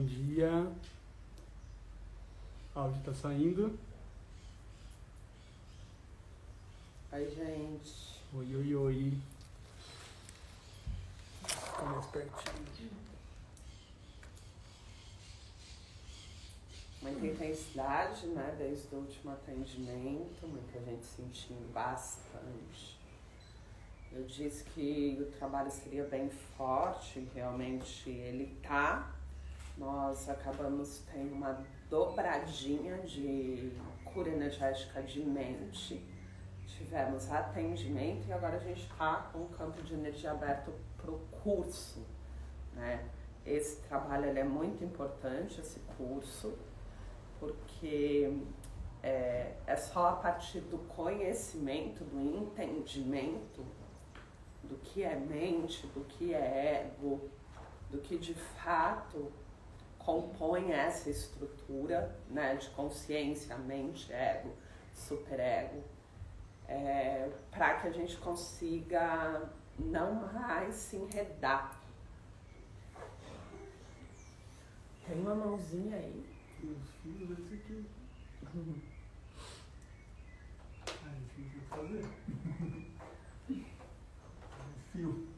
Bom dia. O áudio tá saindo. Oi, gente. Oi, oi, oi. Fica mais pertinho. Muita intensidade, né, desde o último atendimento, muita gente sentindo bastante. Eu disse que o trabalho seria bem forte, realmente ele tá. Nós acabamos tendo uma dobradinha de cura energética de mente. Tivemos atendimento e agora a gente está com o campo de energia aberto para o curso, né? Esse trabalho ele é muito importante, esse curso, porque é só a partir do conhecimento, do entendimento do que é mente, do que é ego, do que de fato compõe essa estrutura, né, de consciência, mente, ego, superego, para que a gente consiga não mais se enredar. Tem uma mãozinha aí. Os fios desse aqui. É difícil de fazer. Fio.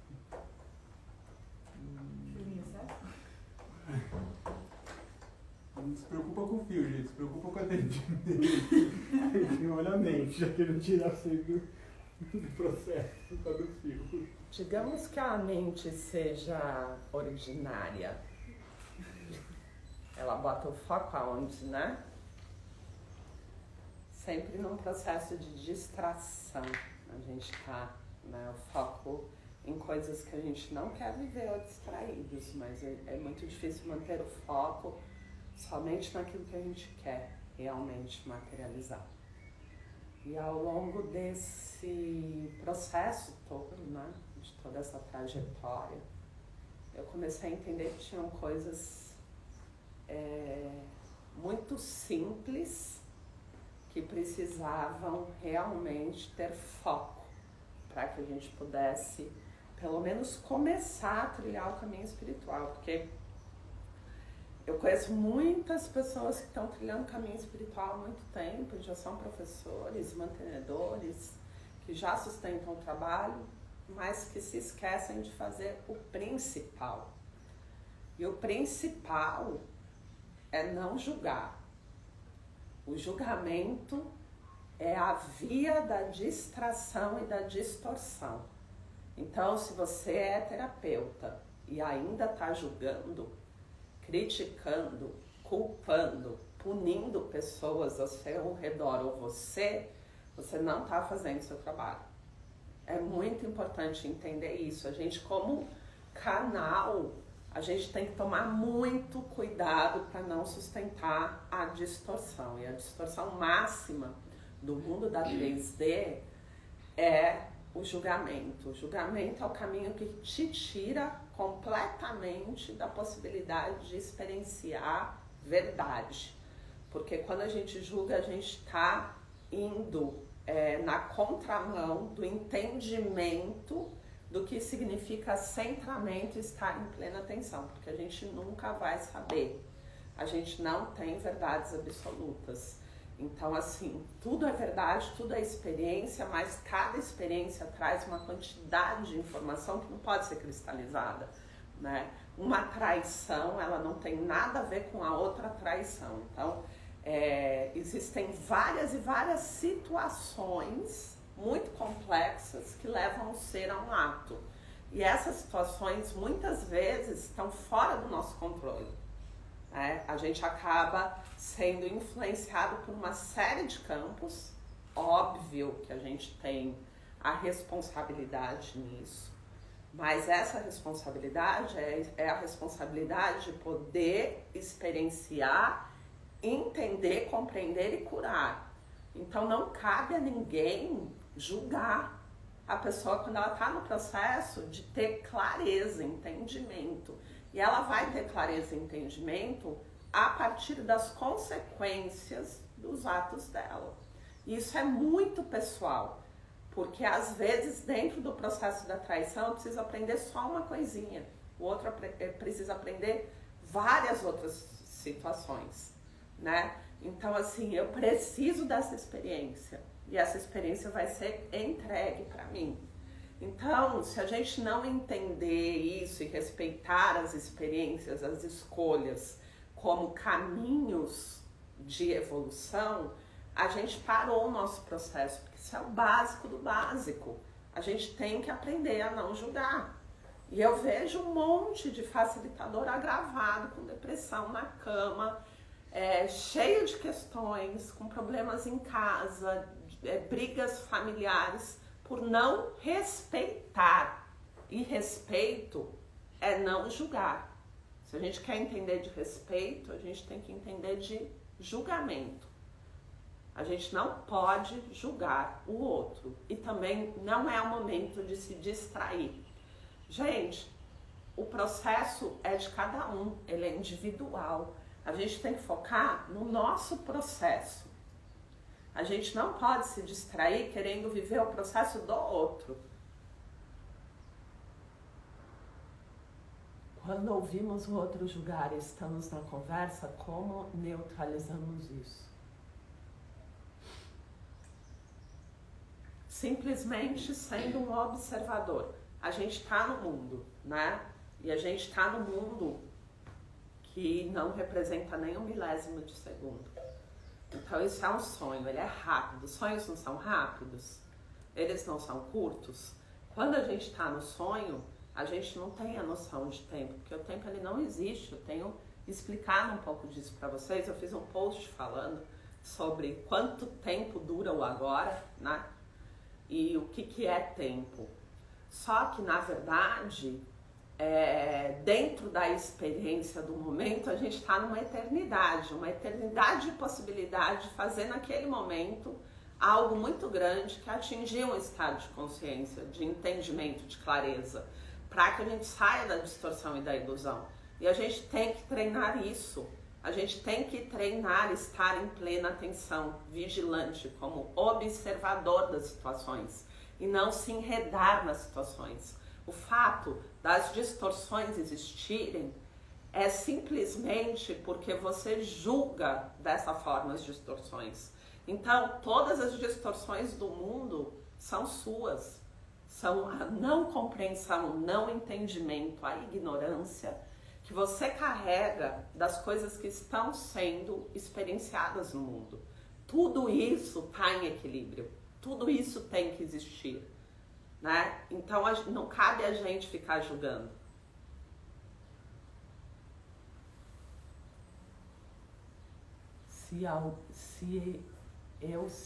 Não se preocupa com o fio, gente. Se preocupa com a atendimento. Olha a mente, já querendo tirar você do processo por causa do fio. Digamos que a mente seja originária. Ela bota o foco aonde, né? Sempre num processo de distração. A gente tá, né, o foco em coisas que a gente não quer viver ou distraídos, mas é muito difícil manter o foco somente naquilo que a gente quer realmente materializar. E ao longo desse processo todo, né, de toda essa trajetória, eu comecei a entender que tinham coisas muito simples que precisavam realmente ter foco para que a gente pudesse, pelo menos, começar a trilhar o caminho espiritual, porque eu conheço muitas pessoas que estão trilhando o caminho espiritual há muito tempo, já são professores, mantenedores, que já sustentam o trabalho, mas que se esquecem de fazer o principal. E o principal é não julgar. O julgamento é a via da distração e da distorção. Então, se você é terapeuta e ainda está julgando, criticando, culpando, punindo pessoas ao seu redor ou você não está fazendo o seu trabalho. É muito importante entender isso. A gente, como canal, a gente tem que tomar muito cuidado para não sustentar a distorção. E a distorção máxima do mundo da 3D é o julgamento. O julgamento é o caminho que te tira completamente da possibilidade de experienciar verdade. Porque quando a gente julga, a gente está indo na contramão do entendimento do que significa centramento e estar em plena atenção, porque a gente nunca vai saber. A gente não tem verdades absolutas. Então, assim, tudo é verdade, tudo é experiência, mas cada experiência traz uma quantidade de informação que não pode ser cristalizada, né? Uma traição, ela não tem nada a ver com a outra traição. Então, existem várias e várias situações muito complexas que levam o ser a um ato. E essas situações, muitas vezes, estão fora do nosso controle. A gente acaba sendo influenciado por uma série de campos. Óbvio que a gente tem a responsabilidade nisso, mas essa responsabilidade é a responsabilidade de poder experienciar, entender, compreender e curar. Então não cabe a ninguém julgar a pessoa quando ela está no processo de ter clareza, entendimento. E ela vai ter clareza e entendimento a partir das consequências dos atos dela. E isso é muito pessoal, porque às vezes dentro do processo da traição eu preciso aprender só uma coisinha, o outro precisa aprender várias outras situações, né? Então, assim, eu preciso dessa experiência e essa experiência vai ser entregue para mim. Então, se a gente não entender isso e respeitar as experiências, as escolhas como caminhos de evolução, a gente parou o nosso processo, porque isso é o básico do básico. A gente tem que aprender a não julgar. E eu vejo um monte de facilitador agravado, com depressão na cama, cheio de questões, com problemas em casa, brigas familiares, por não respeitar. E respeito é não julgar. Se a gente quer entender de respeito, a gente tem que entender de julgamento. A gente não pode julgar o outro. E também não é o momento de se distrair. Gente, o processo é de cada um, ele é individual. A gente tem que focar no nosso processo. A gente não pode se distrair querendo viver o processo do outro. Quando ouvimos o outro julgar e estamos na conversa, como neutralizamos isso? Simplesmente sendo um observador. A gente está no mundo, né? E a gente está no mundo que não representa nem 1/1000 de segundo. Então isso é um sonho, ele é rápido. Os sonhos não são rápidos, eles não são curtos. Quando a gente está no sonho, a gente não tem a noção de tempo, porque o tempo ele não existe. Eu tenho explicado um pouco disso para vocês. Eu fiz um post falando sobre quanto tempo dura o agora, né? E o que é tempo. Só que, na verdade, dentro da experiência do momento, a gente está numa eternidade de possibilidade de fazer naquele momento algo muito grande que atingir um estado de consciência, de entendimento, de clareza, para que a gente saia da distorção e da ilusão. E a gente tem que treinar isso. A gente tem que treinar estar em plena atenção, vigilante, como observador das situações e não se enredar nas situações. O fato das distorções existirem é simplesmente porque você julga dessa forma as distorções. Então, todas as distorções do mundo são suas. São a não compreensão, o não entendimento, a ignorância que você carrega das coisas que estão sendo experienciadas no mundo. Tudo isso está em equilíbrio. Tudo isso tem que existir, né? Então não cabe a gente ficar julgando. Se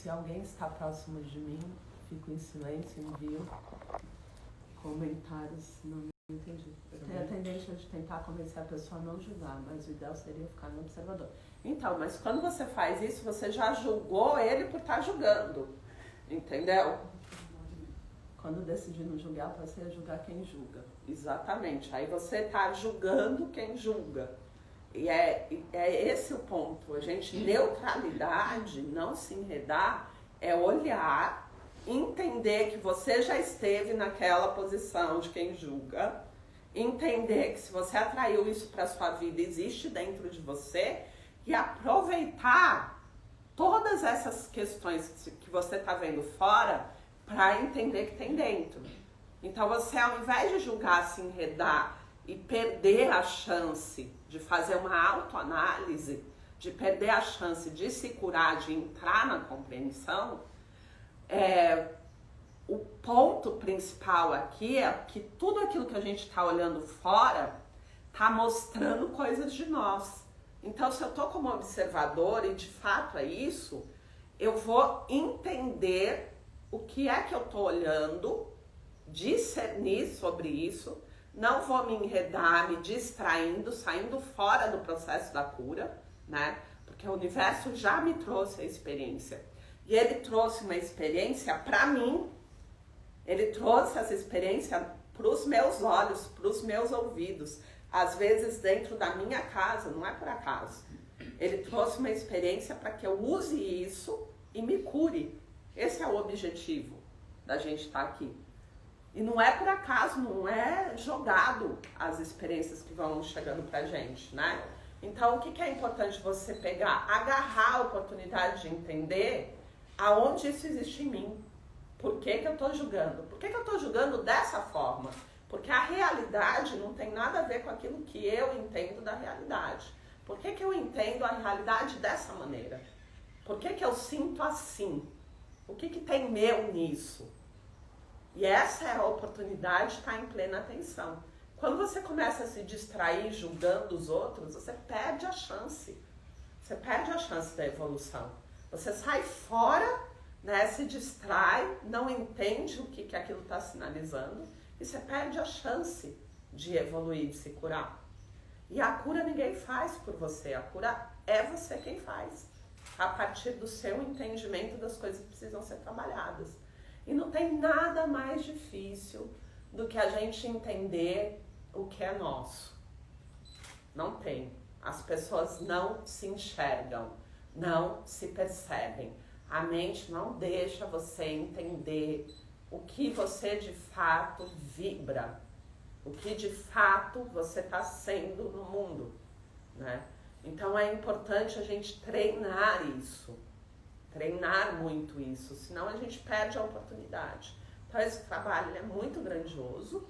alguém está próximo de mim, fico em silêncio, envio comentários, não entendi. Eu tenho a tendência de tentar convencer a pessoa a não julgar, mas o ideal seria ficar no observador. Então, mas quando você faz isso, você já julgou ele por estar julgando, entendeu? Quando decidir não julgar, você ia julgar quem julga. Exatamente. Aí você está julgando quem julga. E é esse o ponto. A gente, neutralidade, não se enredar, é olhar, entender que você já esteve naquela posição de quem julga, entender que se você atraiu isso para sua vida, existe dentro de você, e aproveitar todas essas questões que você está vendo fora para entender que tem dentro. Então você, ao invés de julgar, se enredar e perder a chance de fazer uma autoanálise, de perder a chance de se curar, de entrar na compreensão, o ponto principal aqui é que tudo aquilo que a gente está olhando fora está mostrando coisas de nós. Então, se eu estou como observador, e de fato é isso, eu vou entender o que é que eu estou olhando, discernir sobre isso, não vou me enredar, me distraindo, saindo fora do processo da cura, né? Porque o universo já me trouxe a experiência. E ele trouxe uma experiência para mim, ele trouxe essa experiência para os meus olhos, para os meus ouvidos. Às vezes dentro da minha casa, não é por acaso. Ele trouxe uma experiência para que eu use isso e me cure. Esse é o objetivo da gente estar aqui. E não é por acaso, não é jogado as experiências que vão chegando pra gente, né? Então, o que é importante você pegar? Agarrar a oportunidade de entender aonde isso existe em mim. Por que eu tô julgando? Por que eu tô julgando dessa forma? Porque a realidade não tem nada a ver com aquilo que eu entendo da realidade. Por que eu entendo a realidade dessa maneira? Por que eu sinto assim? O que tem meu nisso? E essa é a oportunidade de estar em plena atenção. Quando você começa a se distrair julgando os outros, você perde a chance. Você perde a chance da evolução. Você sai fora, né, se distrai, não entende o que aquilo está sinalizando e você perde a chance de evoluir, de se curar. E a cura ninguém faz por você. A cura é você quem faz. A partir do seu entendimento das coisas que precisam ser trabalhadas. E não tem nada mais difícil do que a gente entender o que é nosso. Não tem. As pessoas não se enxergam, não se percebem. A mente não deixa você entender o que você de fato vibra, o que de fato você está sendo no mundo, né? Então é importante a gente treinar isso. Treinar muito isso, senão a gente perde a oportunidade. Então esse trabalho ele é muito grandioso.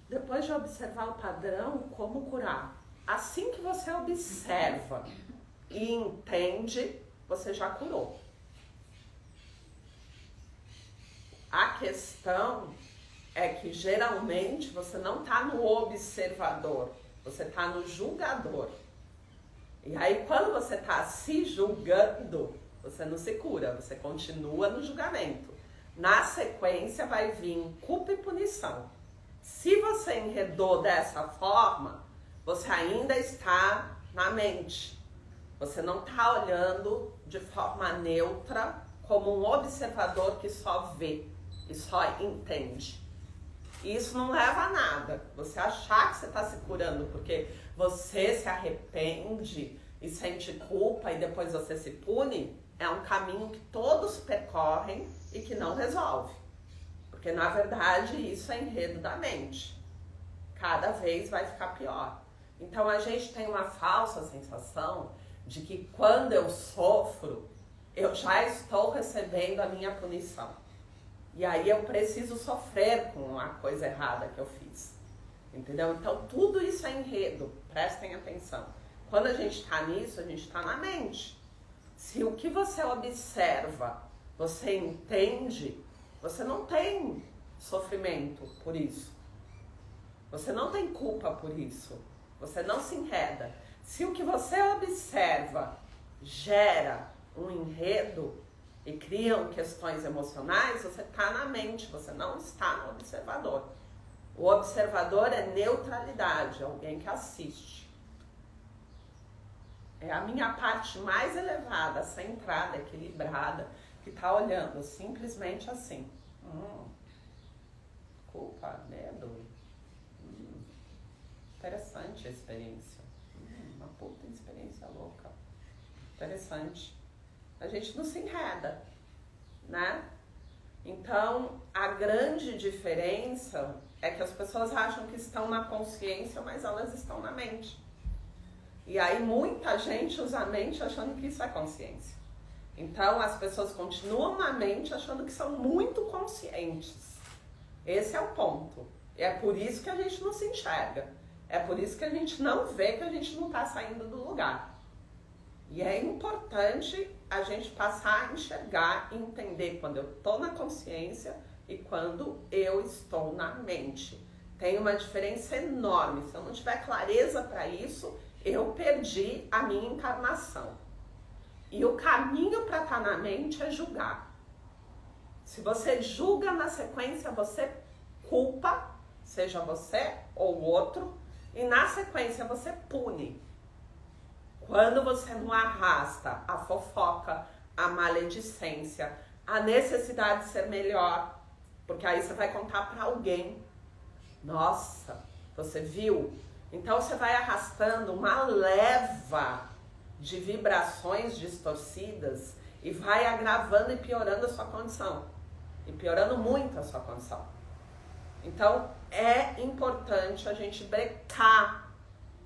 Depois de observar o padrão, como curar? Assim que você observa e entende, você já curou. A questão é que geralmente você não está no observador, você está no julgador. E aí, quando você está se julgando, você não se cura, você continua no julgamento. Na sequência vai vir culpa e punição. Se você enredou dessa forma, você ainda está na mente. Você não está olhando de forma neutra, como um observador que só vê e só entende. E isso não leva a nada. Você achar que você está se curando porque você se arrepende e sente culpa e depois você se pune, é um caminho que todos percorrem e que não resolve. Porque na verdade isso é enredo da mente. Cada vez vai ficar pior. Então a gente tem uma falsa sensação de que quando eu sofro, eu já estou recebendo a minha punição. E aí eu preciso sofrer com a coisa errada que eu fiz. Entendeu? Então tudo isso é enredo. Prestem atenção. Quando a gente está nisso, a gente está na mente. Se o que você observa, você entende, você não tem sofrimento por isso. Você não tem culpa por isso. Você não se enreda. Se o que você observa gera um enredo e criam questões emocionais, você está na mente, você não está no observador. O observador é neutralidade, alguém que assiste. É a minha parte mais elevada, centrada, equilibrada, que está olhando simplesmente assim. Culpa, medo. Interessante a experiência. Uma puta experiência louca. Interessante. A gente não se enreda, né? Então, a grande diferença é que as pessoas acham que estão na consciência, mas elas estão na mente. E aí muita gente usa a mente achando que isso é consciência. Então, as pessoas continuam na mente achando que são muito conscientes. Esse é o ponto. E é por isso que a gente não se enxerga. É por isso que a gente não vê que a gente não está saindo do lugar. E é importante a gente passar a enxergar e entender quando eu estou na consciência e quando eu estou na mente. Tem uma diferença enorme. Se eu não tiver clareza para isso, eu perdi a minha encarnação. E o caminho para estar na mente é julgar. Se você julga na sequência, você culpa, seja você ou o outro, e na sequência você pune. Quando você não arrasta a fofoca, a maledicência, a necessidade de ser melhor, porque aí você vai contar para alguém. Nossa, você viu? Então você vai arrastando uma leva de vibrações distorcidas e vai agravando e piorando a sua condição. e piorando muito a sua condição. Então, é importante a gente brecar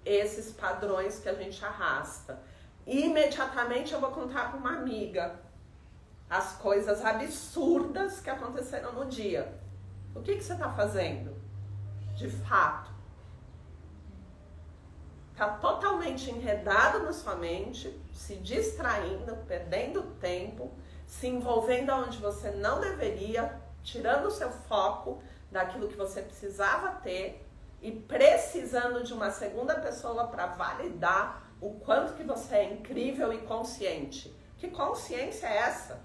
esses padrões que a gente arrasta. Imediatamente eu vou contar para uma amiga as coisas absurdas que aconteceram no dia. O que você está fazendo? De fato. Está totalmente enredado na sua mente, se distraindo, perdendo tempo, se envolvendo onde você não deveria, tirando o seu foco daquilo que você precisava ter e precisando de uma segunda pessoa para validar o quanto que você é incrível e consciente. Que consciência é essa?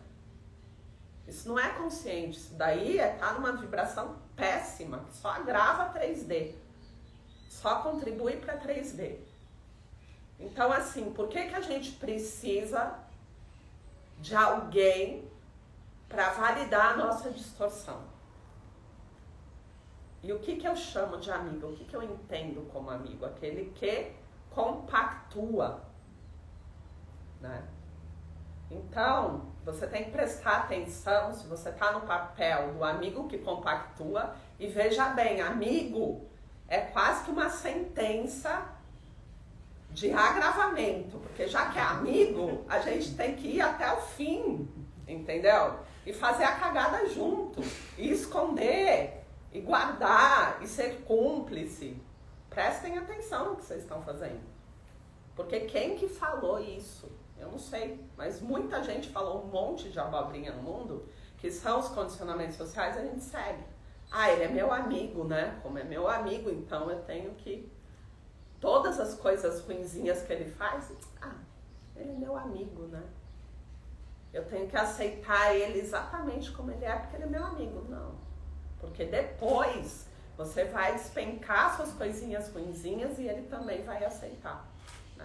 Isso não é consciente, isso daí tá numa vibração péssima, que só agrava 3D, só contribui para 3D. Então, assim, por que a gente precisa de alguém para validar a nossa distorção? E o que eu chamo de amigo? O que eu entendo como amigo? Aquele que compactua, né? Então, você tem que prestar atenção se você está no papel do amigo que compactua. E veja bem, amigo é quase que uma sentença de agravamento, porque já que é amigo, a gente tem que ir até o fim, entendeu? E fazer a cagada junto, e esconder, e guardar, e ser cúmplice. Prestem atenção no que vocês estão fazendo. Porque quem que falou isso? Eu não sei, mas muita gente falou um monte de abobrinha no mundo, que são os condicionamentos sociais, a gente segue. Ah, ele é meu amigo, né? Como é meu amigo, então eu tenho que... Todas as coisas ruinzinhas que ele faz, ele é meu amigo, né? Eu tenho que aceitar ele exatamente como ele é, porque ele é meu amigo. Não. Porque depois você vai despencar suas coisinhas ruinzinhas e ele também vai aceitar.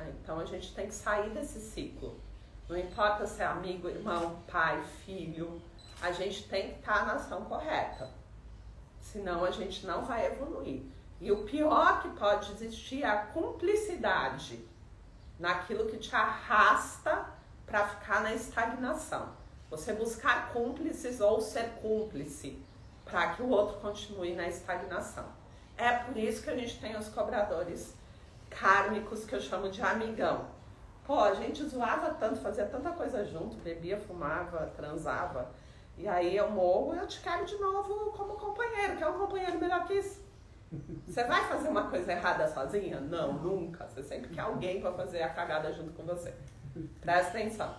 Então a gente tem que sair desse ciclo. Não importa se é amigo, irmão, pai, filho, a gente tem que estar na ação correta. Senão a gente não vai evoluir. E o pior que pode existir é a cumplicidade naquilo que te arrasta para ficar na estagnação. Você buscar cúmplices ou ser cúmplice para que o outro continue na estagnação. É por isso que a gente tem os cobradores kármicos, que eu chamo de amigão. Pô, a gente zoava tanto, fazia tanta coisa junto, bebia, fumava, transava. E aí eu morro e eu te quero de novo como companheiro. Quer um companheiro melhor que isso? Você vai fazer uma coisa errada sozinha? Não, nunca. Você sempre quer alguém para fazer a cagada junto com você. Presta atenção.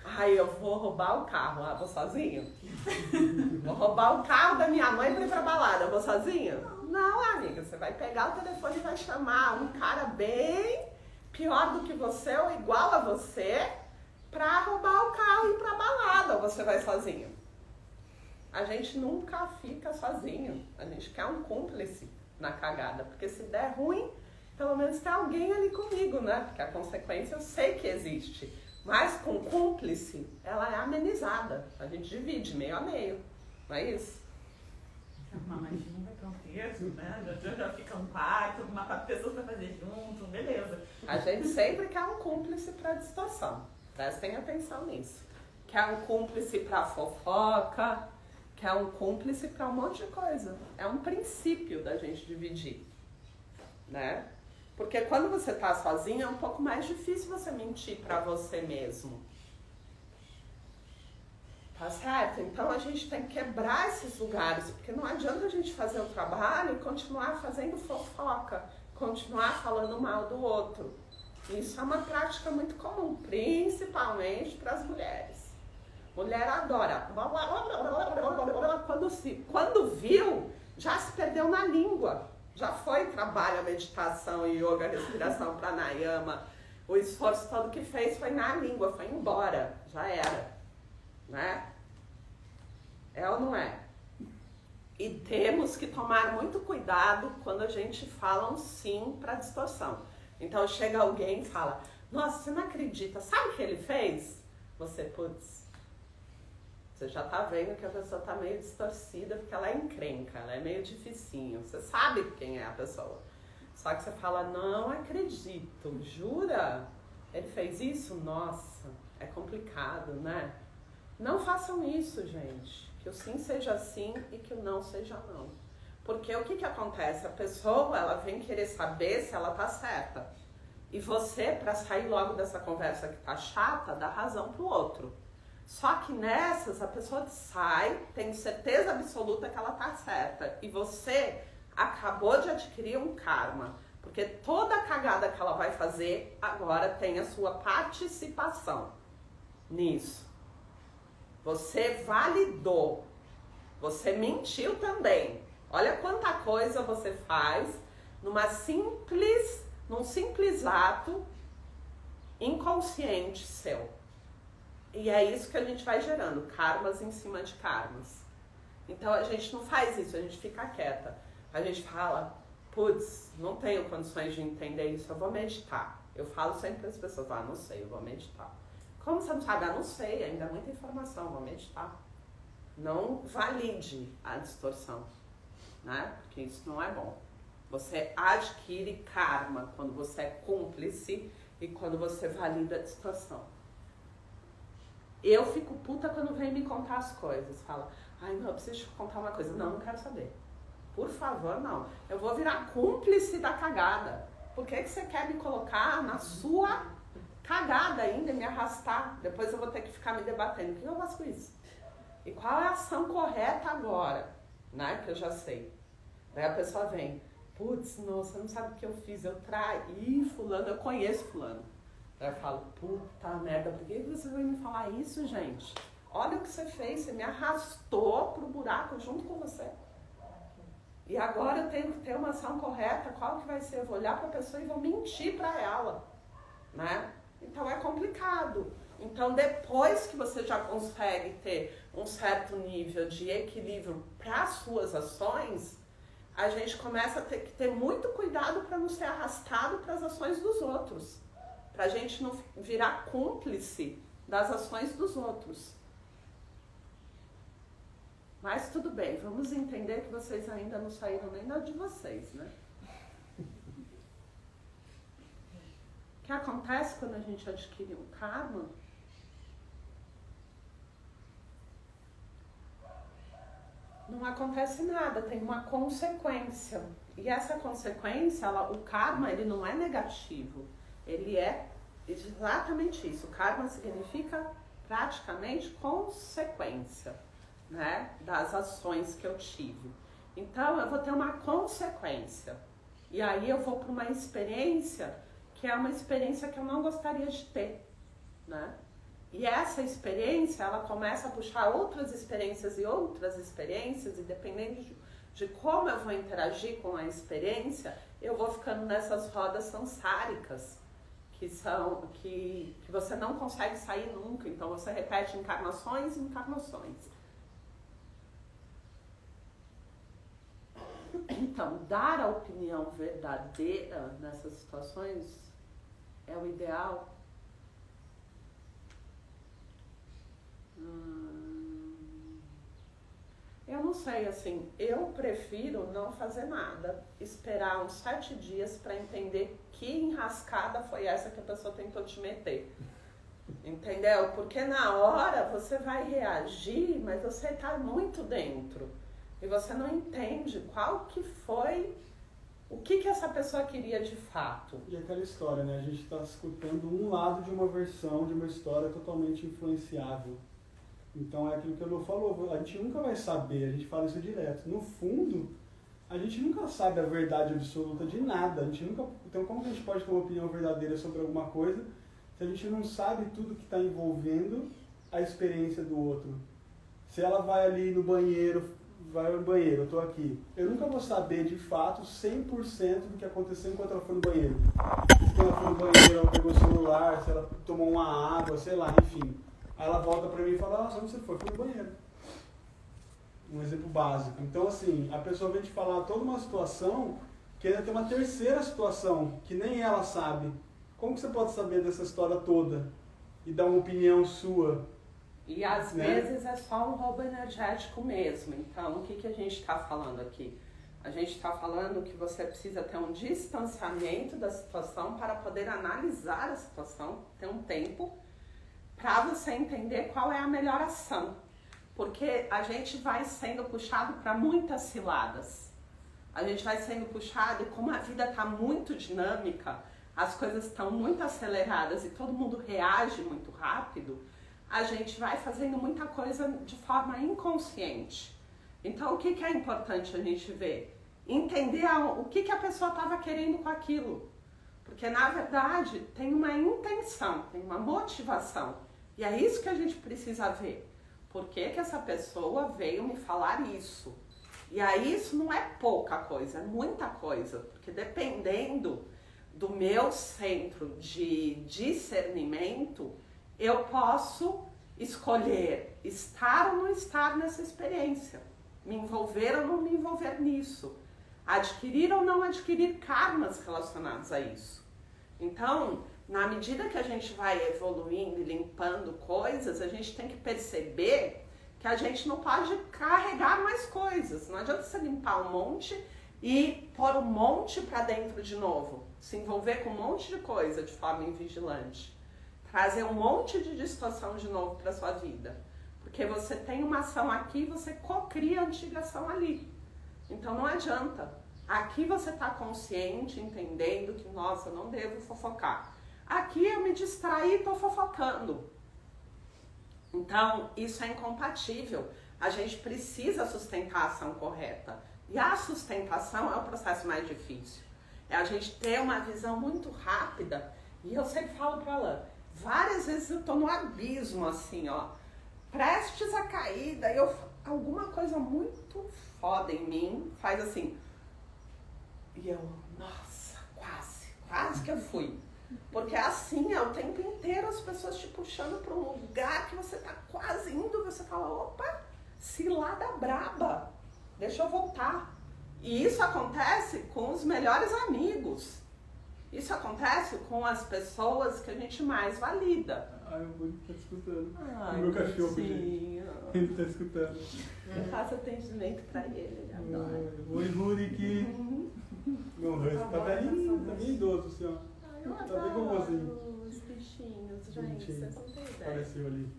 Ai, eu vou roubar o carro. Ah, vou sozinho? Vou roubar o carro da minha mãe para ir pra balada. Eu vou sozinho? Não, amiga. Você vai pegar o telefone e vai chamar um cara bem pior do que você ou igual a você pra roubar o carro e ir pra balada. Ou você vai sozinho? A gente nunca fica sozinho. A gente quer um cúmplice na cagada. Porque se der ruim, pelo menos tem alguém ali comigo, né? Porque a consequência eu sei que existe. Mas com cúmplice, ela é amenizada. A gente divide meio a meio. Não é isso? Mas não vai ter um terço, né? Já fica um quarto, uma 4 pessoas pra fazer junto, beleza. A gente sempre quer um cúmplice pra distorção. Prestem atenção nisso. Quer um cúmplice pra fofoca, quer um cúmplice pra um monte de coisa. É um princípio da gente dividir, né? Porque quando você tá sozinho é um pouco mais difícil você mentir pra você mesmo. Tá certo? Então a gente tem que quebrar esses lugares, porque não adianta a gente fazer o trabalho e continuar fazendo fofoca, continuar falando mal do outro. Isso é uma prática muito comum, principalmente para as mulheres. Mulher adora. Quando viu, já se perdeu na língua. Já foi trabalho, a meditação, yoga, respiração, pranayama. O esforço todo que fez foi na língua, foi embora. Já era. Né? É ou não é? E temos que tomar muito cuidado quando a gente fala um sim para distorção. Então chega alguém e fala, nossa, você não acredita, sabe o que ele fez? Você, putz, você já tá vendo que a pessoa tá meio distorcida porque ela é encrenca, ela é meio dificinho. Você sabe quem é a pessoa. Só que você fala, não acredito, jura? Ele fez isso? Nossa, é complicado, né? Não façam isso, gente. Que o sim seja sim e que o não seja não. Porque o que acontece? A pessoa, ela vem querer saber se ela tá certa. E você, para sair logo dessa conversa que tá chata, dá razão pro outro. Só que nessas, a pessoa sai, tem certeza absoluta que ela tá certa. E você acabou de adquirir um karma. Porque toda a cagada que ela vai fazer, agora tem a sua participação nisso. Você validou. Você mentiu também. Olha quanta coisa você faz num simples ato inconsciente seu. E é isso que a gente vai gerando, karmas em cima de karmas. Então a gente não faz isso, a gente fica quieta. A gente fala, putz, não tenho condições de entender isso, eu vou meditar. Eu falo sempre para as pessoas, não sei, eu vou meditar. Como você não sabe? Não sei, ainda é muita informação, eu vou meditar. Não valide a distorção, né? Porque isso não é bom. Você adquire karma quando você é cúmplice e quando você valida a distorção. Eu fico puta quando vem me contar as coisas. Fala, não, eu preciso te contar uma coisa. Não quero saber. Por favor, não. Eu vou virar cúmplice da cagada. Por que você quer me colocar na sua cagada ainda e me arrastar? Depois eu vou ter que ficar me debatendo. O que eu faço com isso? E qual é a ação correta agora? Né? Que eu já sei. Daí a pessoa vem, putz, nossa, você não sabe o que eu fiz. Eu traí fulano, eu conheço fulano. Daí eu falo, puta merda, por que você veio me falar isso, gente? Olha o que você fez, você me arrastou pro buraco junto com você. E agora eu tenho que ter uma ação correta, qual que vai ser? Eu vou olhar pra pessoa e vou mentir pra ela, né? Então é complicado. Então depois que você já consegue ter um certo nível de equilíbrio para as suas ações, a gente começa a ter que ter muito cuidado para não ser arrastado para as ações dos outros. Para a gente não virar cúmplice das ações dos outros. Mas tudo bem, vamos entender que vocês ainda não saíram nem da de vocês, né? O que acontece quando a gente adquire um karma? Não acontece nada, tem uma consequência. E essa consequência, o karma, ele não é negativo. Ele é exatamente isso. O karma significa praticamente consequência, né, das ações que eu tive. Então eu vou ter uma consequência. E aí eu vou para uma experiência que é uma experiência que eu não gostaria de ter, né? E essa experiência, ela começa a puxar outras experiências, e dependendo de como eu vou interagir com a experiência, eu vou ficando nessas rodas sansáricas, que você não consegue sair nunca, então você repete encarnações e encarnações. Então, dar a opinião verdadeira nessas situações é o ideal. Eu não sei, assim, eu prefiro não fazer nada, esperar uns 7 dias para entender que enrascada foi essa que a pessoa tentou te meter. Entendeu? Porque na hora você vai reagir, mas você tá muito dentro. E você não entende qual que foi, o que essa pessoa queria de fato. E aquela história, né? A gente está escutando um lado de uma versão de uma história totalmente influenciável. Então é aquilo que a Lu falou, a gente nunca vai saber, a gente fala isso direto. No fundo, a gente nunca sabe a verdade absoluta de nada. A gente nunca, então como que a gente pode ter uma opinião verdadeira sobre alguma coisa se a gente não sabe tudo que está envolvendo a experiência do outro? Se ela vai ali no banheiro, eu estou aqui. Eu nunca vou saber de fato 100% do que aconteceu enquanto ela foi no banheiro. Se ela foi no banheiro, ela pegou o celular, se ela tomou uma água, sei lá, enfim. Aí ela volta pra mim e fala, onde você foi? Fui no banheiro. Um exemplo básico. Então, assim, a pessoa vem te falar toda uma situação que ainda tem uma terceira situação, que nem ela sabe. Como que você pode saber dessa história toda e dar uma opinião sua? E às vezes é só um roubo energético mesmo. Então, o que a gente está falando aqui? A gente está falando que você precisa ter um distanciamento da situação para poder analisar a situação, ter um tempo, para você entender qual é a melhor ação. Porque a gente vai sendo puxado para muitas ciladas. A gente vai sendo puxado e como a vida está muito dinâmica, as coisas estão muito aceleradas e todo mundo reage muito rápido, a gente vai fazendo muita coisa de forma inconsciente. Então o que é importante a gente ver? Entender o que a pessoa estava querendo com aquilo. Porque na verdade tem uma intenção, tem uma motivação. E é isso que a gente precisa ver. Por que essa pessoa veio me falar isso? E aí isso não é pouca coisa, é muita coisa. Porque dependendo do meu centro de discernimento, eu posso escolher estar ou não estar nessa experiência. Me envolver ou não me envolver nisso. Adquirir ou não adquirir karmas relacionados a isso. Então, na medida que a gente vai evoluindo e limpando coisas, a gente tem que perceber que a gente não pode carregar mais coisas. Não adianta você limpar um monte e pôr um monte para dentro de novo. Se envolver com um monte de coisa de forma invigilante. Trazer um monte de distorção de novo para sua vida. Porque você tem uma ação aqui e você cocria a antiga ação ali. Então não adianta. Aqui você está consciente, entendendo que, nossa, eu não devo fofocar. Aqui eu me distraí e estou fofocando. Então, isso é incompatível. A gente precisa sustentar a ação correta. E a sustentação é o processo mais difícil. É a gente ter uma visão muito rápida. E eu sempre falo para ela, várias vezes eu estou no abismo, assim, ó, prestes a cair, daí alguma coisa muito foda em mim faz assim. E eu, nossa, quase que eu fui. Porque assim, é o tempo inteiro as pessoas te puxando para um lugar que você tá quase indo, você fala, opa, cilada braba, deixa eu voltar. E isso acontece com os melhores amigos. Isso acontece com as pessoas que a gente mais valida. Ai, o Buri tá escutando. Ai, o meu cachorro, gente. ele tá escutando. Eu faço atendimento pra ele adora. Oi, Buri, Meu rosto tá velhinho, tá bem idoso, assim, ó. Eu Tá bem adoro gostosinho. os bichinhos, gente, vocês não têm ideia. Apareceu ali.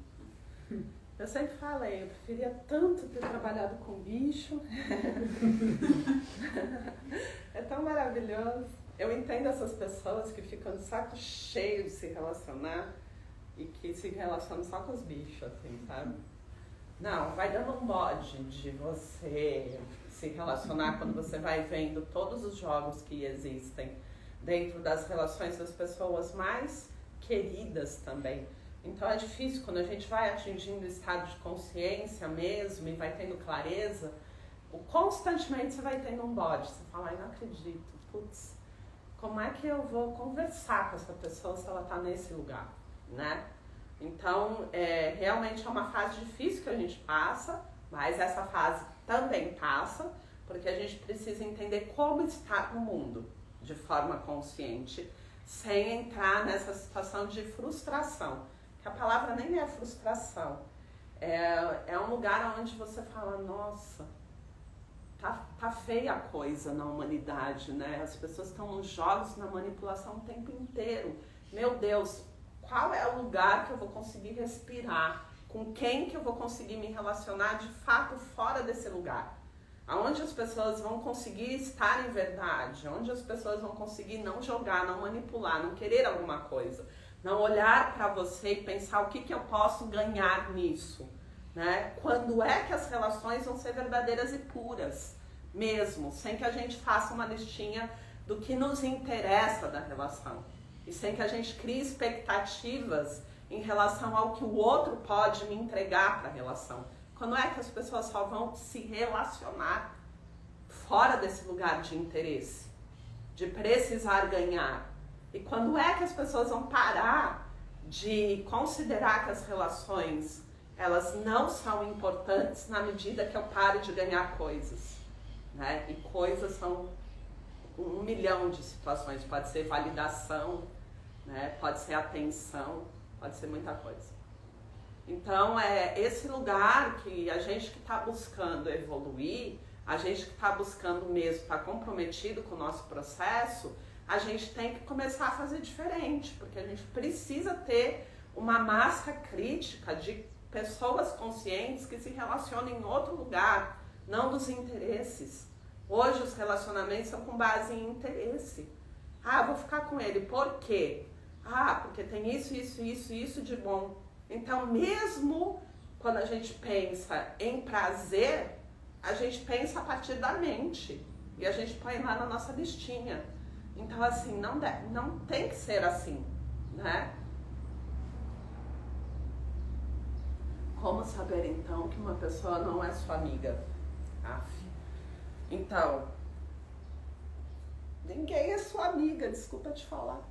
Eu sempre falei, eu preferia tanto ter trabalhado com bicho. É tão maravilhoso. Eu entendo essas pessoas que ficam de saco cheio de se relacionar e que se relacionam só com os bichos, assim, sabe? Não, vai dando um bode de você se relacionar quando você vai vendo todos os jogos que existem dentro das relações das pessoas mais queridas também. Então é difícil quando a gente vai atingindo o estado de consciência mesmo e vai tendo clareza, constantemente você vai tendo um bode. Você fala, ai, não acredito, putz, como é que eu vou conversar com essa pessoa se ela está nesse lugar, né? Então, realmente é uma fase difícil que a gente passa, mas essa fase também passa, porque a gente precisa entender como estar no mundo de forma consciente, sem entrar nessa situação de frustração. Que a palavra nem é frustração, é um lugar onde você fala, nossa, tá feia a coisa na humanidade, né? As pessoas estão nos jogos, na manipulação o tempo inteiro. Meu Deus, qual é o lugar que eu vou conseguir respirar? Com quem que eu vou conseguir me relacionar de fato fora desse lugar? Aonde as pessoas vão conseguir estar em verdade? Onde as pessoas vão conseguir não jogar, não manipular, não querer alguma coisa? Não olhar para você e pensar o que eu posso ganhar nisso? Né? Quando é que as relações vão ser verdadeiras e puras? Mesmo, sem que a gente faça uma listinha do que nos interessa da relação. E sem que a gente crie expectativas em relação ao que o outro pode me entregar para a relação. Quando é que as pessoas só vão se relacionar fora desse lugar de interesse, de precisar ganhar? E quando é que as pessoas vão parar de considerar que as relações, elas não são importantes na medida que eu pare de ganhar coisas, né? E coisas são 1 milhão de situações, pode ser validação, né? Pode ser atenção, pode ser muita coisa. Então, é esse lugar que a gente que está buscando evoluir, a gente que está buscando mesmo, está comprometido com o nosso processo, a gente tem que começar a fazer diferente, porque a gente precisa ter uma massa crítica de pessoas conscientes que se relacionam em outro lugar, não dos interesses. Hoje os relacionamentos são com base em interesse. Ah, vou ficar com ele, por quê? Ah, porque tem isso de bom. Então, mesmo quando a gente pensa em prazer, a gente pensa a partir da mente. E a gente põe lá na nossa listinha. Então, assim, não tem que ser assim, né? Como saber, então, que uma pessoa não é sua amiga? Então, ninguém é sua amiga, desculpa te falar.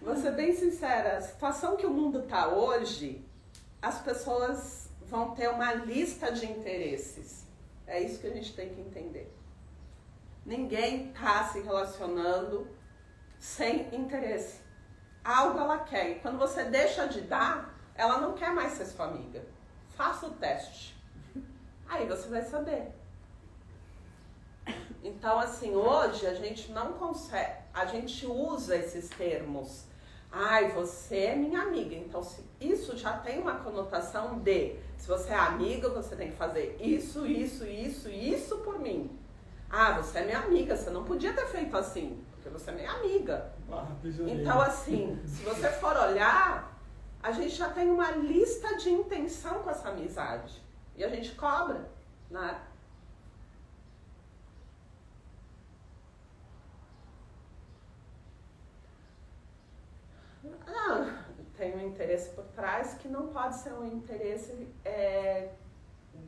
Vou ser bem sincera, a situação que o mundo está hoje, as pessoas vão ter uma lista de interesses. É isso que a gente tem que entender. Ninguém está se relacionando sem interesse. Algo ela quer. E quando você deixa de dar, ela não quer mais ser sua amiga. Faça o teste. Aí você vai saber. Então, assim, hoje a gente não consegue, a gente usa esses termos. Ai, você é minha amiga. Então, isso já tem uma conotação de, se você é amiga, você tem que fazer isso por mim. Ah, você é minha amiga, você não podia ter feito assim, porque você é minha amiga. Então, assim, se você for olhar, a gente já tem uma lista de intenção com essa amizade. E a gente cobra, né? Tem um interesse por trás que não pode ser um interesse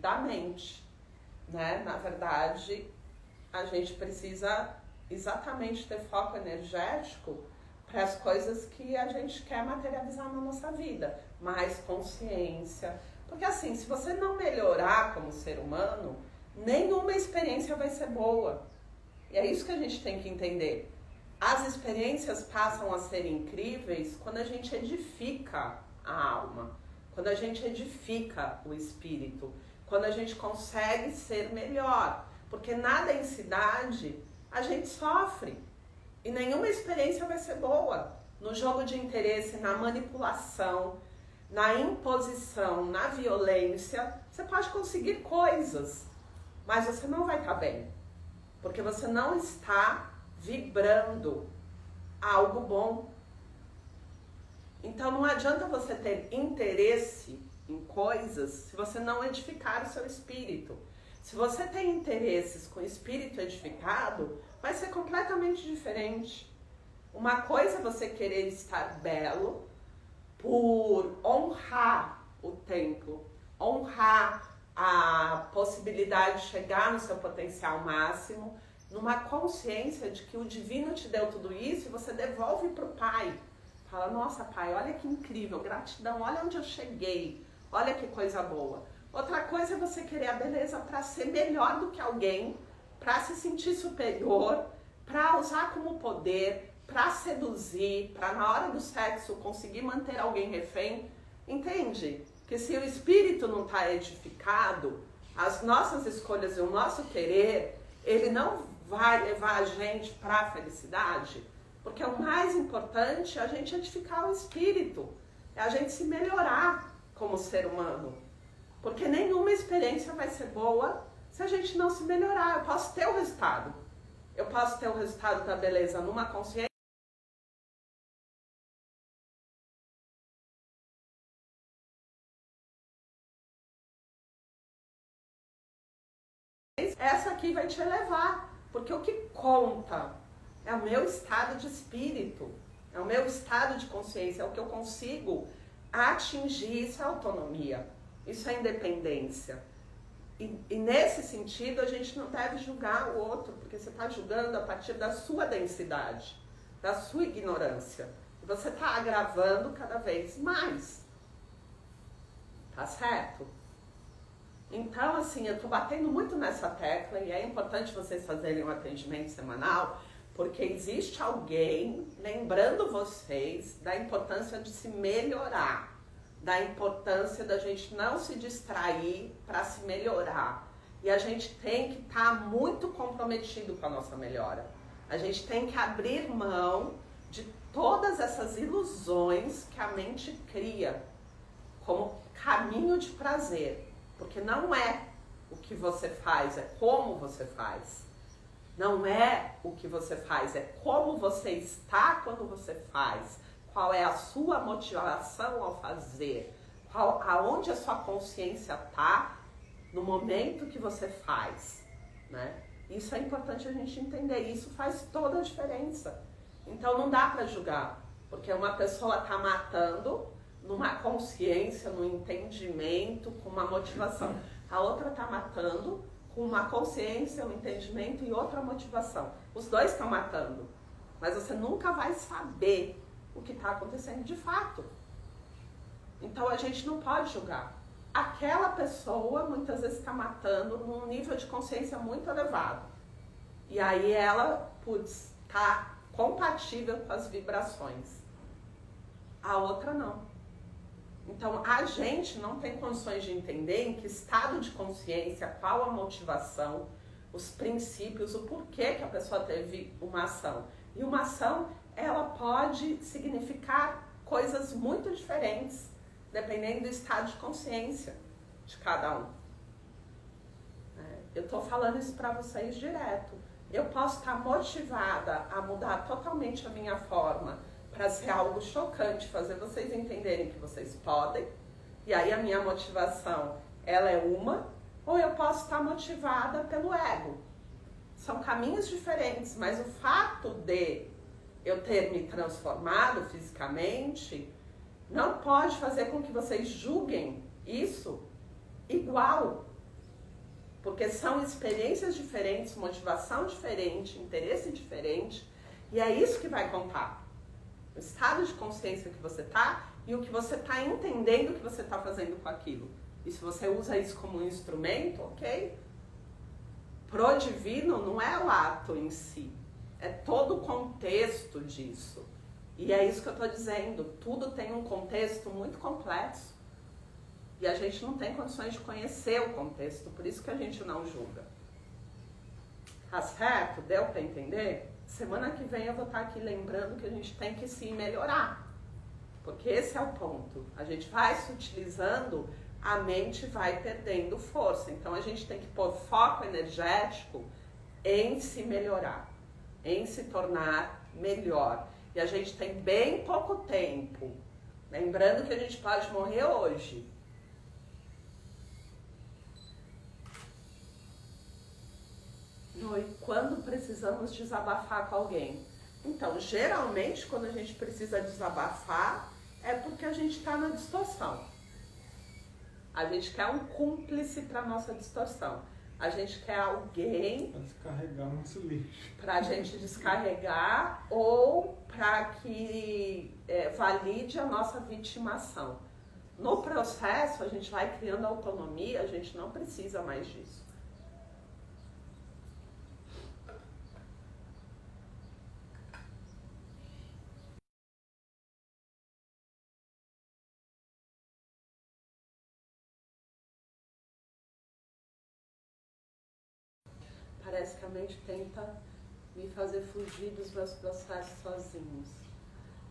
da mente, né? Na verdade, a gente precisa exatamente ter foco energético para as coisas que a gente quer materializar na nossa vida. Mais consciência. Porque assim, se você não melhorar como ser humano, nenhuma experiência vai ser boa. E é isso que a gente tem que entender. As experiências passam a ser incríveis quando a gente edifica a alma, quando a gente edifica o espírito, quando a gente consegue ser melhor. Porque na densidade a gente sofre e nenhuma experiência vai ser boa. No jogo de interesse, na manipulação, na imposição, na violência, você pode conseguir coisas, mas você não vai estar bem, porque você não está vibrando algo bom. Então não adianta você ter interesse em coisas se você não edificar o seu espírito. Se você tem interesses com o espírito edificado, vai ser completamente diferente. Uma coisa é você querer estar belo por honrar o templo, honrar a possibilidade de chegar no seu potencial máximo, numa consciência de que o divino te deu tudo isso e você devolve para o Pai. Fala, nossa Pai, olha que incrível, gratidão, olha onde eu cheguei, olha que coisa boa. Outra coisa é você querer a beleza para ser melhor do que alguém, para se sentir superior, para usar como poder, para seduzir, para na hora do sexo conseguir manter alguém refém. Entende? Que se o espírito não está edificado, as nossas escolhas e o nosso querer, ele não vai levar a gente para a felicidade, porque o mais importante é a gente edificar o espírito, é a gente se melhorar como ser humano, porque nenhuma experiência vai ser boa se a gente não se melhorar. Eu posso ter o resultado, eu posso ter o resultado da beleza numa consciência, essa aqui vai te elevar, porque o que conta é o meu estado de espírito, é o meu estado de consciência, é o que eu consigo atingir. Isso é autonomia, isso é independência. E nesse sentido a gente não deve julgar o outro, porque você está julgando a partir da sua densidade, da sua ignorância. E você está agravando cada vez mais. Tá certo? Então, assim, eu estou batendo muito nessa tecla e é importante vocês fazerem um atendimento semanal, porque existe alguém lembrando vocês da importância de se melhorar, da importância da gente não se distrair para se melhorar. E a gente tem que estar muito comprometido com a nossa melhora. A gente tem que abrir mão de todas essas ilusões que a mente cria como caminho de prazer. Porque não é o que você faz, é como você faz. Não é o que você faz, é como você está quando você faz. Qual é a sua motivação ao fazer. Aonde a sua consciência está no momento que você faz, né? Isso é importante a gente entender, isso faz toda a diferença. Então não dá para julgar, porque uma pessoa está matando numa consciência, num entendimento, com uma motivação. A outra está matando com uma consciência, um entendimento e outra motivação. Os dois estão matando, mas você nunca vai saber o que está acontecendo de fato. Então a gente não pode julgar. Aquela pessoa muitas vezes está matando num nível de consciência muito elevado. E aí ela, está compatível com as vibrações. A outra não. Então a gente não tem condições de entender em que estado de consciência, qual a motivação, os princípios, o porquê que a pessoa teve uma ação. E uma ação, ela pode significar coisas muito diferentes, dependendo do estado de consciência de cada um. Eu estou falando isso para vocês direto. Eu posso estar motivada a mudar totalmente a minha forma para ser algo chocante, fazer vocês entenderem que vocês podem, e aí a minha motivação, ela é uma, ou eu posso estar motivada pelo ego. São caminhos diferentes, mas o fato de eu ter me transformado fisicamente não pode fazer com que vocês julguem isso igual. Porque são experiências diferentes, motivação diferente, interesse diferente, e é isso que vai contar. O estado de consciência que você está e o que você está entendendo que você está fazendo com aquilo. E se você usa isso como um instrumento, ok? Pro divino não é o ato em si, é todo o contexto disso. E é isso que eu estou dizendo, tudo tem um contexto muito complexo. E a gente não tem condições de conhecer o contexto, por isso que a gente não julga. Tá certo? Deu para entender? Semana que vem eu vou estar aqui lembrando que a gente tem que se melhorar. Porque esse é o ponto. A gente vai se utilizando, a mente vai perdendo força. Então a gente tem que pôr foco energético em se melhorar, em se tornar melhor. E a gente tem bem pouco tempo. Lembrando que a gente pode morrer hoje. E quando precisamos desabafar com alguém? Então, geralmente, quando a gente precisa desabafar, é porque a gente está na distorção. A gente quer um cúmplice para a nossa distorção. A gente quer alguém para descarregar nosso lixo. Para a gente descarregar ou para que valide a nossa vitimação. No processo, a gente vai criando autonomia, a gente não precisa mais disso. Parece que a mente tenta me fazer fugir dos meus processos sozinhos.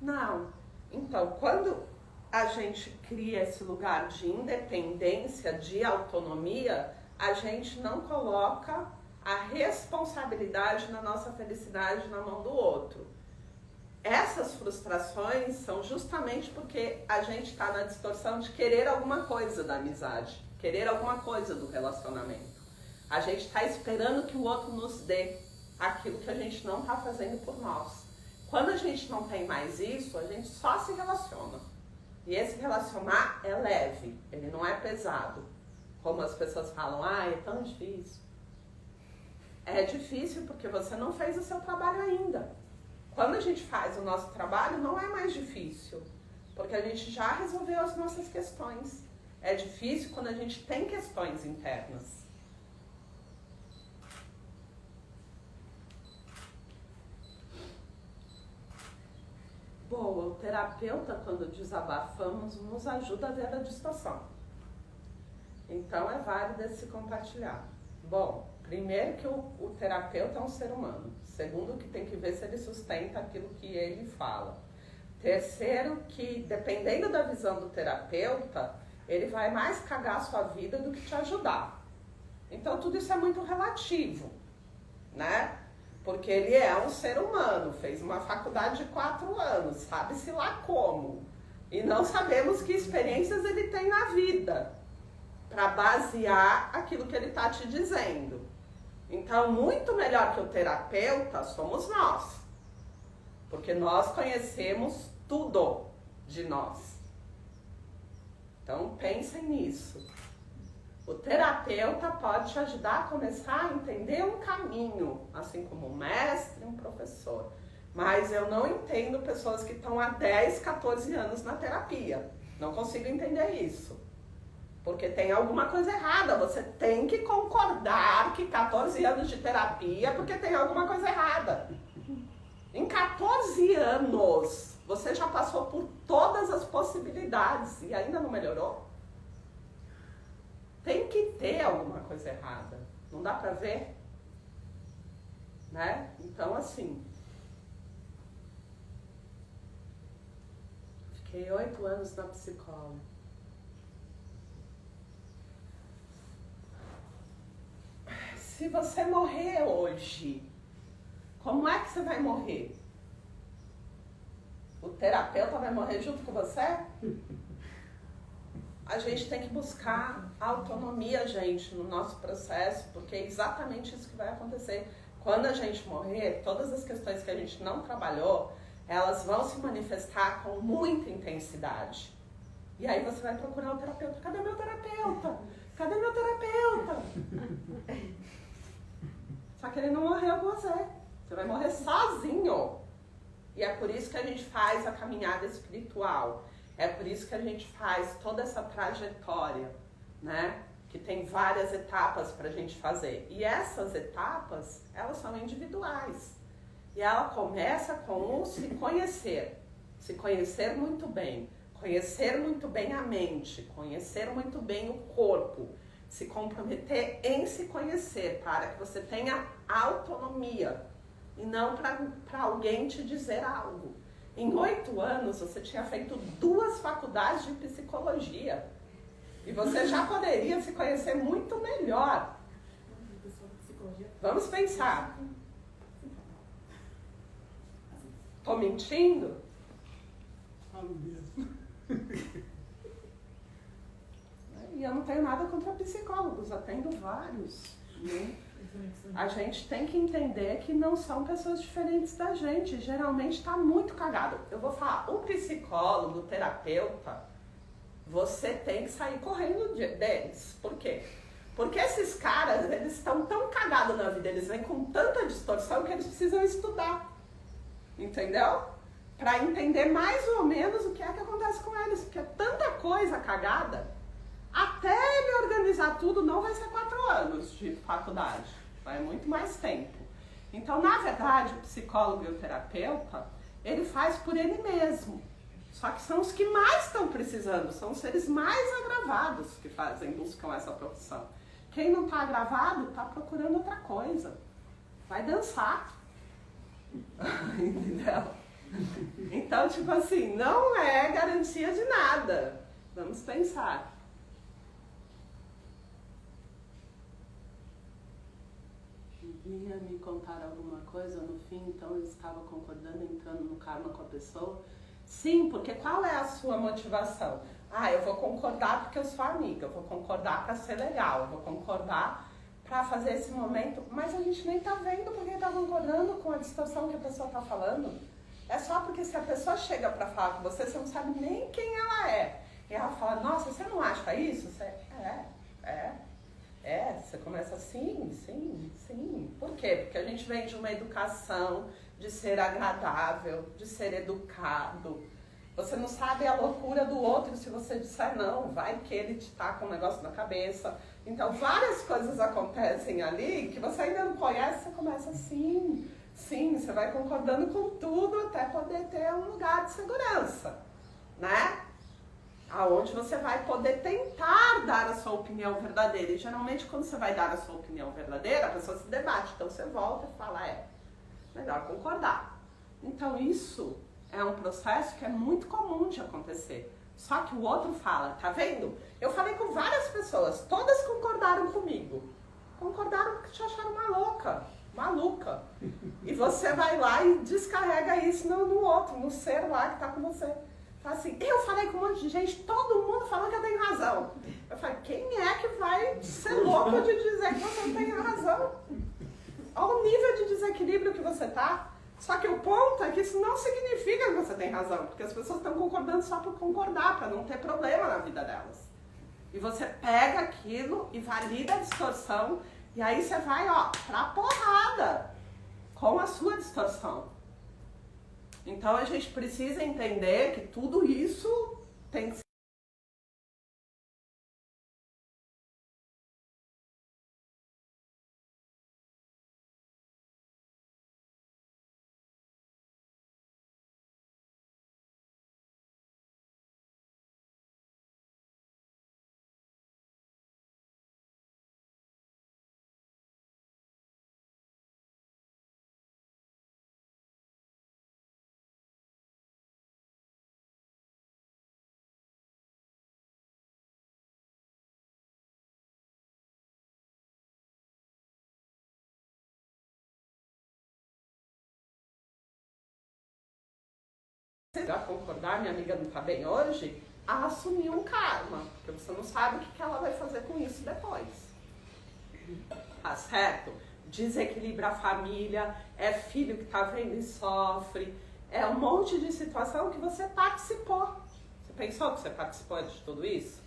Não. Então, quando a gente cria esse lugar de independência, de autonomia, a gente não coloca a responsabilidade na nossa felicidade na mão do outro. Essas frustrações são justamente porque a gente está na distorção de querer alguma coisa da amizade, querer alguma coisa do relacionamento. A gente está esperando que o outro nos dê aquilo que a gente não está fazendo por nós. Quando a gente não tem mais isso, a gente só se relaciona. E esse relacionar é leve, ele não é pesado. Como as pessoas falam, é tão difícil. É difícil porque você não fez o seu trabalho ainda. Quando a gente faz o nosso trabalho, não é mais difícil. Porque a gente já resolveu as nossas questões. É difícil quando a gente tem questões internas. Boa, o terapeuta, quando desabafamos, nos ajuda a ver a distorção. Então é válido esse compartilhar. Bom, primeiro que o terapeuta é um ser humano. Segundo, que tem que ver se ele sustenta aquilo que ele fala. Terceiro, que dependendo da visão do terapeuta, ele vai mais cagar a sua vida do que te ajudar. Então tudo isso é muito relativo, né? Porque ele é um ser humano, fez uma faculdade de 4 anos, sabe-se lá como. E não sabemos que experiências ele tem na vida para basear aquilo que ele está te dizendo. Então, muito melhor que o terapeuta somos nós. Porque nós conhecemos tudo de nós. Então, pensem nisso. O terapeuta pode te ajudar a começar a entender um caminho, assim como um mestre, um professor. Mas eu não entendo pessoas que estão há 10, 14 anos na terapia. Não consigo entender isso. Porque tem alguma coisa errada. Você tem que concordar que 14 anos de terapia, porque tem alguma coisa errada. Em 14 anos, você já passou por todas as possibilidades e ainda não melhorou? Tem que ter alguma coisa errada. Não dá pra ver? Né? Então, assim... Fiquei 8 anos na psicóloga. Se você morrer hoje, como é que você vai morrer? O terapeuta vai morrer junto com você? A gente tem que buscar autonomia, gente, no nosso processo, porque é exatamente isso que vai acontecer. Quando a gente morrer, todas as questões que a gente não trabalhou, elas vão se manifestar com muita intensidade. E aí você vai procurar o terapeuta. Cadê meu terapeuta? Cadê meu terapeuta? Só que ele não morreu com você. Você vai morrer sozinho. E é por isso que a gente faz a caminhada espiritual. É por isso que a gente faz toda essa trajetória, né? Que tem várias etapas para a gente fazer. E essas etapas, elas são individuais. E ela começa com o se conhecer. Se conhecer muito bem. Conhecer muito bem a mente. Conhecer muito bem o corpo. Se comprometer em se conhecer, para que você tenha autonomia. E não para alguém te dizer algo. Em 8 anos, você tinha feito 2 faculdades de psicologia. E você já poderia se conhecer muito melhor. Vamos pensar. Tô mentindo? Falo mesmo. E eu não tenho nada contra psicólogos, atendo vários. Né? A gente tem que entender que não são pessoas diferentes da gente. Geralmente está muito cagado. Eu vou falar, o psicólogo, o terapeuta, você tem que sair correndo deles. Por quê? Porque esses caras, eles estão tão cagados na vida, eles vêm com tanta distorção que eles precisam estudar. Entendeu? Para entender mais ou menos o que é que acontece com eles. Porque é tanta coisa cagada. Até ele organizar tudo, não vai ser 4 anos de faculdade. Vai muito mais tempo. Então, na verdade, o psicólogo e o terapeuta, ele faz por ele mesmo. Só que são os que mais estão precisando, são os seres mais agravados que buscam essa profissão. Quem não está agravado, está procurando outra coisa. Vai dançar. Entendeu? Então, tipo assim, não é garantia de nada. Vamos pensar. Ia me contar alguma coisa no fim, então eu estava concordando, entrando no karma com a pessoa. Sim, porque qual é a sua motivação? Ah, eu vou concordar porque eu sou amiga, eu vou concordar para ser legal, eu vou concordar para fazer esse momento, mas a gente nem tá vendo porque está concordando com a distorção que a pessoa está falando. É só porque se a pessoa chega para falar com você, você não sabe nem quem ela é. E ela fala, nossa, você não acha isso? Você, você começa assim, sim. Por quê? Porque a gente vem de uma educação de ser agradável, de ser educado. Você não sabe a loucura do outro se você disser não, vai que ele te tá com um negócio na cabeça. Então, várias coisas acontecem ali que você ainda não conhece, você começa assim, você vai concordando com tudo até poder ter um lugar de segurança, né? Aonde você vai poder tentar dar a sua opinião verdadeira. E geralmente quando você vai dar a sua opinião verdadeira, a pessoa se debate. Então você volta e fala, melhor concordar. Então isso é um processo que é muito comum de acontecer. Só que o outro fala, tá vendo? Eu falei com várias pessoas, todas concordaram comigo. Concordaram que te acharam maluca. E você vai lá e descarrega isso no outro, no ser lá que tá com você. Fala assim, eu falei com um monte de gente, todo mundo falando que eu tenho razão. Eu falei, quem é que vai ser louco de dizer que você não tem razão? Olha o nível de desequilíbrio que você tá. Só que o ponto é que isso não significa que você tem razão, porque as pessoas estão concordando só por concordar, para não ter problema na vida delas. E você pega aquilo e valida a distorção, e aí você vai, ó, pra porrada com a sua distorção. Então a gente precisa entender que tudo isso tem que ser a concordar, minha amiga não tá bem hoje, a assumir um karma, porque você não sabe o que ela vai fazer com isso depois. Tá certo? Desequilibra a família, é filho que tá vendo e sofre, é um monte de situação que você participou. Você pensou que você participou de tudo isso?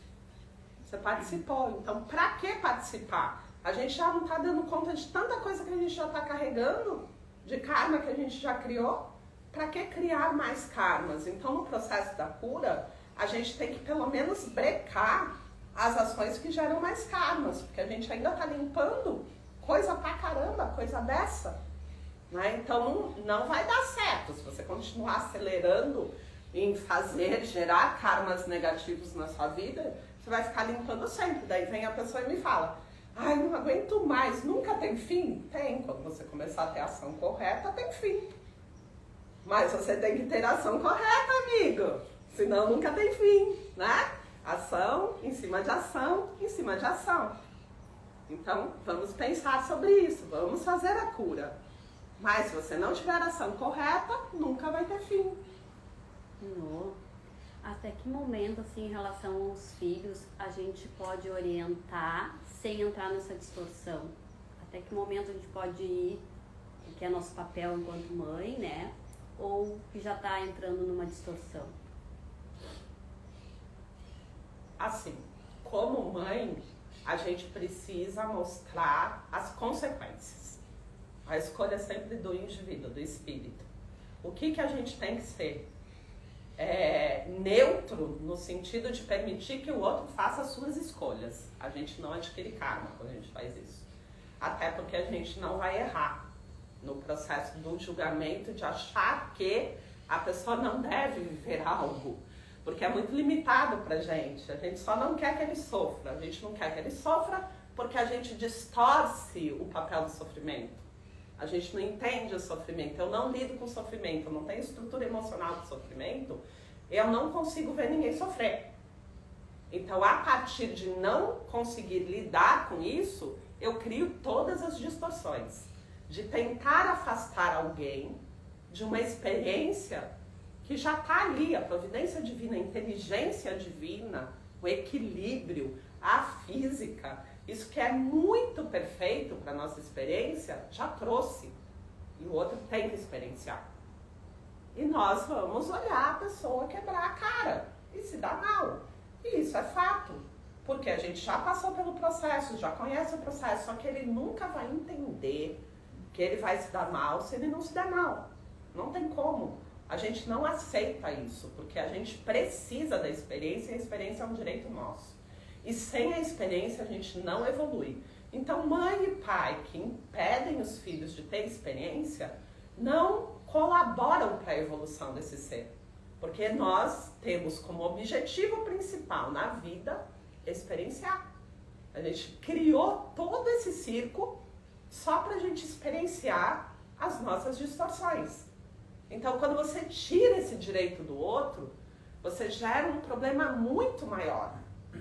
Você participou, então pra que participar? A gente já não tá dando conta de tanta coisa que a gente já tá carregando, de karma que a gente já criou. Para que criar mais karmas? Então, no processo da cura, a gente tem que pelo menos brecar as ações que geram mais karmas, porque a gente ainda está limpando coisa pra caramba, coisa dessa. Né? Então, não vai dar certo se você continuar acelerando em gerar karmas negativos na sua vida, você vai ficar limpando sempre. Daí vem a pessoa e me fala, ai, não aguento mais, nunca tem fim? Tem, quando você começar a ter a ação correta, tem fim. Mas você tem que ter a ação correta, amigo. Senão nunca tem fim, né? Ação em cima de ação, em cima de ação. Então, vamos pensar sobre isso. Vamos fazer a cura. Mas se você não tiver a ação correta, nunca vai ter fim. No. Até que momento, assim, em relação aos filhos, a gente pode orientar sem entrar nessa distorção? Até que momento a gente pode ir, que é nosso papel enquanto mãe, né? Ou que já está entrando numa distorção? Assim, como mãe, a gente precisa mostrar as consequências. A escolha é sempre do indivíduo, do espírito. O que a gente tem que ser? Neutro, no sentido de permitir que o outro faça as suas escolhas. A gente não adquire karma quando a gente faz isso. Até porque a gente não vai errar no processo do julgamento, de achar que a pessoa não deve viver algo, porque é muito limitado pra gente. A gente só não quer que ele sofra. A gente não quer que ele sofra porque a gente distorce o papel do sofrimento. A gente não entende o sofrimento. Eu não lido com o sofrimento, eu não tenho estrutura emocional do sofrimento, eu não consigo ver ninguém sofrer. Então, a partir de não conseguir lidar com isso, eu crio todas as distorções. De tentar afastar alguém de uma experiência que já está ali, a providência divina, a inteligência divina, o equilíbrio, a física, isso que é muito perfeito para a nossa experiência, já trouxe. E o outro tem que experienciar. E nós vamos olhar a pessoa quebrar a cara e se dar mal. E isso é fato, porque a gente já passou pelo processo, já conhece o processo, só que ele nunca vai entender que ele vai se dar mal se ele não se der mal. Não tem como. A gente não aceita isso, porque a gente precisa da experiência e a experiência é um direito nosso. E sem a experiência a gente não evolui. Então, mãe e pai que impedem os filhos de ter experiência não colaboram para a evolução desse ser. Porque nós temos como objetivo principal na vida experienciar. A gente criou todo esse circo só para a gente experienciar as nossas distorções. Então, quando você tira esse direito do outro, você gera um problema muito maior,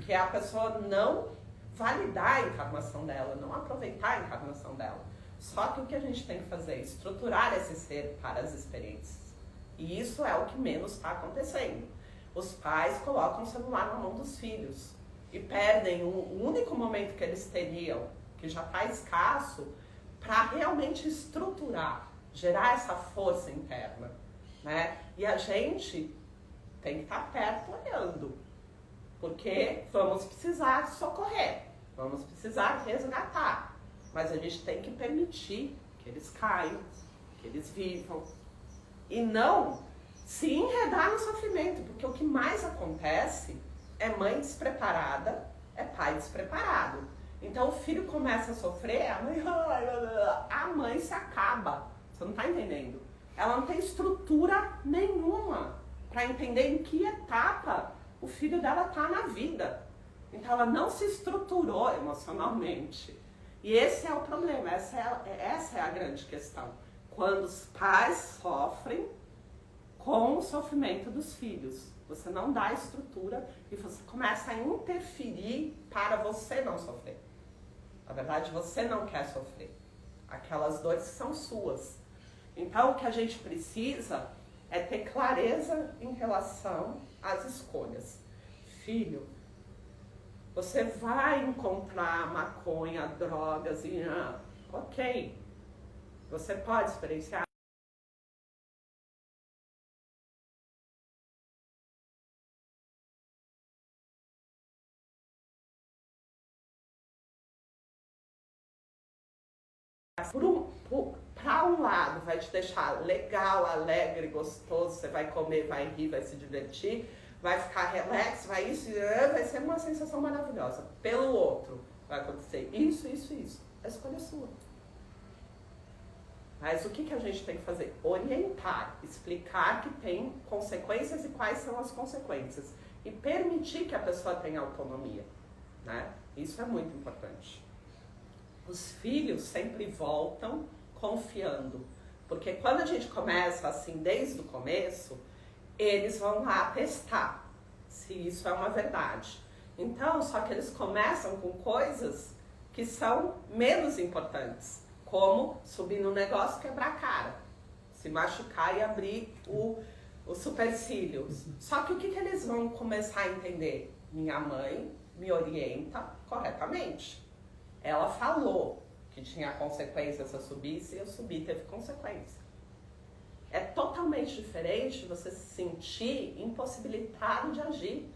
que é a pessoa não validar a encarnação dela, não aproveitar a encarnação dela. Só que o que a gente tem que fazer é estruturar esse ser para as experiências. E isso é o que menos está acontecendo. Os pais colocam o celular na mão dos filhos e perdem o único momento que eles teriam, que já está escasso, para realmente estruturar, gerar essa força interna, né? E a gente tem que estar perto olhando, porque vamos precisar socorrer, vamos precisar resgatar, mas a gente tem que permitir que eles caiam, que eles vivam, e não se enredar no sofrimento, porque o que mais acontece é mãe despreparada, é pai despreparado. Então o filho começa a sofrer, a mãe se acaba. Você não está entendendo? Ela não tem estrutura nenhuma para entender em que etapa o filho dela está na vida. Então ela não se estruturou emocionalmente. E esse é o problema, essa é a grande questão. Quando os pais sofrem com o sofrimento dos filhos, você não dá estrutura e você começa a interferir para você não sofrer. Na verdade, você não quer sofrer. Aquelas dores são suas. Então, o que a gente precisa é ter clareza em relação às escolhas. Filho, você vai encontrar maconha, drogas e... ok. Você pode experienciar. Para um lado, vai te deixar legal, alegre, gostoso, você vai comer, vai rir, vai se divertir, vai ficar relax, vai ser uma sensação maravilhosa. Pelo outro, vai acontecer isso. A escolha é sua. Mas o que a gente tem que fazer? Orientar, explicar que tem consequências e quais são as consequências. E permitir que a pessoa tenha autonomia, né? Isso é muito importante. Os filhos sempre voltam confiando. Porque quando a gente começa assim, desde o começo, eles vão lá testar se isso é uma verdade. Então, só que eles começam com coisas que são menos importantes. Como subir no negócio e quebrar a cara. Se machucar e abrir o supercílio. Só que o que eles vão começar a entender? Minha mãe me orienta corretamente. Ela falou que tinha consequência se eu subisse, e eu subi, teve consequência. É totalmente diferente você se sentir impossibilitado de agir.